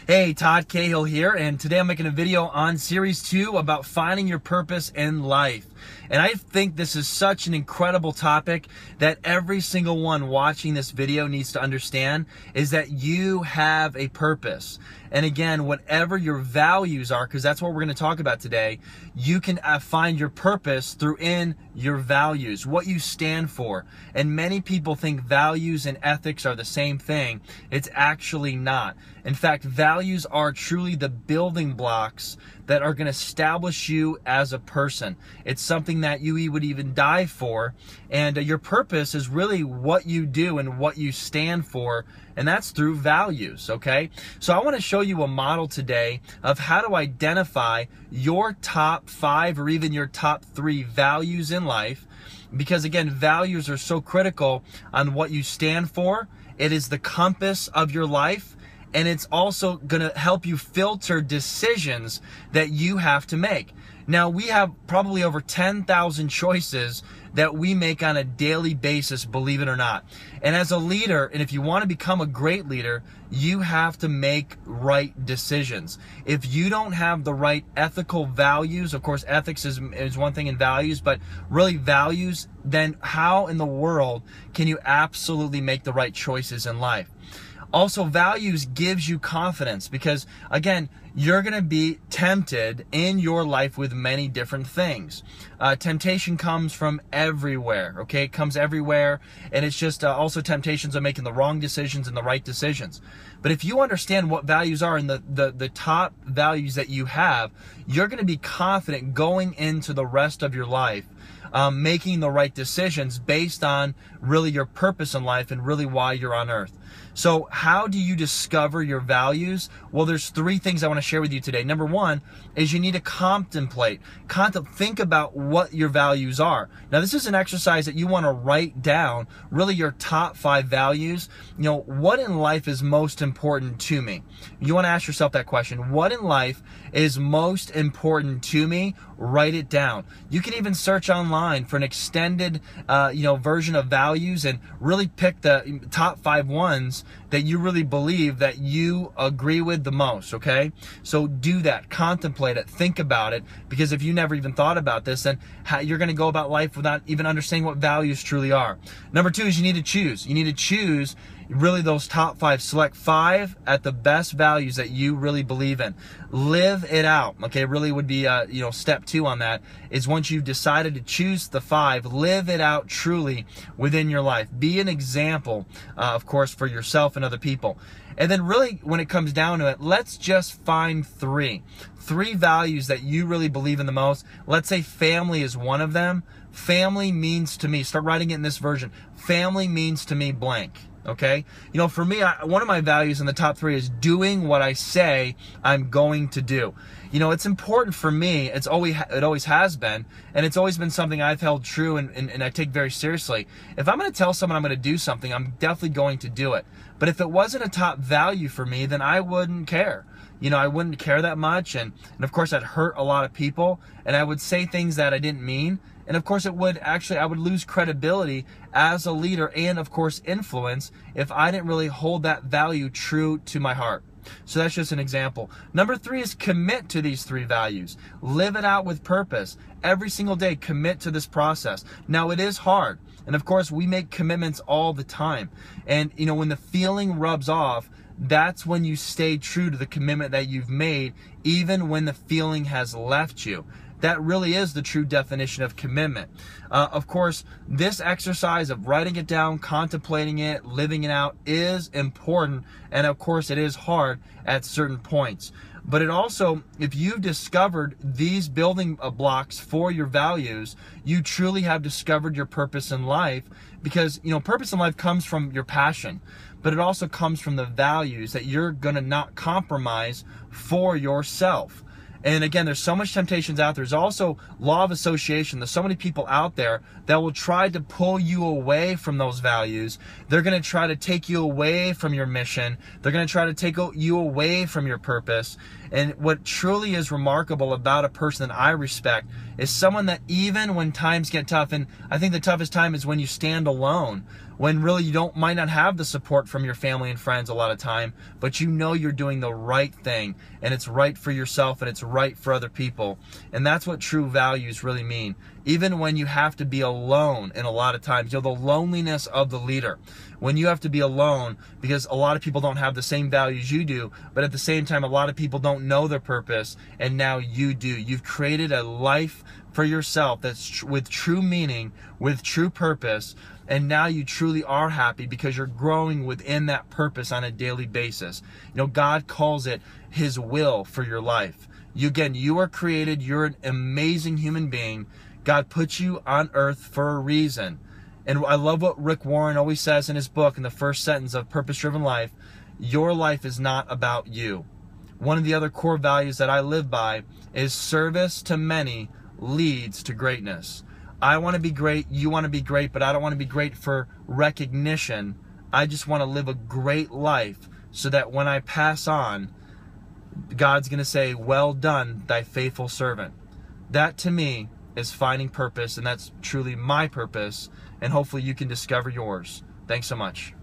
Hey, Todd Cahill here, and today I'm making a video on Series 2 about finding your purpose in life. And I think this is such an incredible topic that every single one watching this video needs to understand is that you have a purpose. And again, whatever your values are, because that's what we're going to talk about today, you can find your purpose through your values, what you stand for. And many people think values and ethics are the same thing. It's actually not. In fact, values are truly the building blocks that are going to establish you as a person. It's something that you would even die for. And your purpose is really what you do and what you stand for. And that's through values, okay? So I want to show you a model today of how to identify your top 5 or even your top 3 values in life. Because again, values are so critical on what you stand for. It is the compass of your life. And it's also going to help you filter decisions that you have to make. Now, we have probably over 10,000 choices that we make on a daily basis, believe it or not. And as a leader, and if you want to become a great leader, you have to make right decisions. If you don't have the right ethical values, of course, ethics is one thing in values, but really values, then how in the world can you absolutely make the right choices in life? Also, values gives you confidence because, again, you're going to be tempted in your life with many different things. Temptation comes from everywhere, okay? It comes everywhere, and it's just also temptations of making the wrong decisions and the right decisions. But if you understand what values are and the top values that you have, you're going to be confident going into the rest of your life, making the right decisions based on really your purpose in life and really why you're on earth. So how do you discover your values? Well, there's 3 things I want to share with you today. Number 1 is you need to contemplate. Think about what your values are. Now, this is an exercise that you want to write down really your top 5 values. You know, what in life is most important to me? You want to ask yourself that question. What in life is most important to me? Write it down. You can even search online for an extended version of values and really pick the top 5 ones that you really believe that you agree with the most, okay? So do that, contemplate it, think about it, because if you never even thought about this, then you're going to go about life without even understanding what values truly are. Number 2 is you need to choose. You need to choose really those top 5. Select 5 at the best values that you really believe in. Live it out, okay? Really would be, step 2 on that is once you've decided to choose the 5, live it out truly within your life. Be an example, of course, for yourself and other people. And then really, when it comes down to it, let's just find 3 values that you really believe in the most. Let's say family is one of them. Family means to me, start writing it in this version. Family means to me blank. Okay? You know, for me, one of my values in the top 3 is doing what I say I'm going to do. You know, it's important for me. It always has been, and it's always been something I've held true and I take very seriously. If I'm going to tell someone I'm going to do something, I'm definitely going to do it. But if it wasn't a top value for me, then I wouldn't care. You know, I wouldn't care that much, and of course I'd hurt a lot of people, and I would say things that I didn't mean. And of course, I would lose credibility as a leader and, of course, influence if I didn't really hold that value true to my heart. So that's just an example. Number 3 is commit to these 3 values. Live it out with purpose. Every single day, commit to this process. Now, it is hard. And of course, we make commitments all the time. And, you know, when the feeling rubs off, that's when you stay true to the commitment that you've made, even when the feeling has left you. That really is the true definition of commitment. Of course, this exercise of writing it down, contemplating it, living it out is important. And of course, it is hard at certain points. But it also, if you've discovered these building blocks for your values, you truly have discovered your purpose in life. Because, you know, purpose in life comes from your passion, but it also comes from the values that you're going to not compromise for yourself. And again, there's so much temptations out there. There's also law of association. There's so many people out there that will try to pull you away from those values. They're going to try to take you away from your mission. They're going to try to take you away from your purpose. And what truly is remarkable about a person that I respect is someone that even when times get tough, and I think the toughest time is when you stand alone, when really you might not have the support from your family and friends a lot of time, but you know you're doing the right thing, and it's right for yourself and it's right for other people. And that's what true values really mean. Even when you have to be alone, and a lot of times, the loneliness of the leader. When you have to be alone because a lot of people don't have the same values you do, but at the same time, a lot of people don't know their purpose, and now you do. You've created a life for yourself that's with true meaning, with true purpose, and now you truly are happy because you're growing within that purpose on a daily basis. God calls it His will for your life. You are created. You're an amazing human being. God put you on earth for a reason. And I love what Rick Warren always says in his book, in the first sentence of Purpose Driven Life: your life is not about you. One of the other core values that I live by is service to many leads to greatness. I want to be great, you want to be great, but I don't want to be great for recognition. I just want to live a great life so that when I pass on, God's going to say, "Well done, thy faithful servant." That to me is finding purpose, and that's truly my purpose, and hopefully you can discover yours. Thanks so much.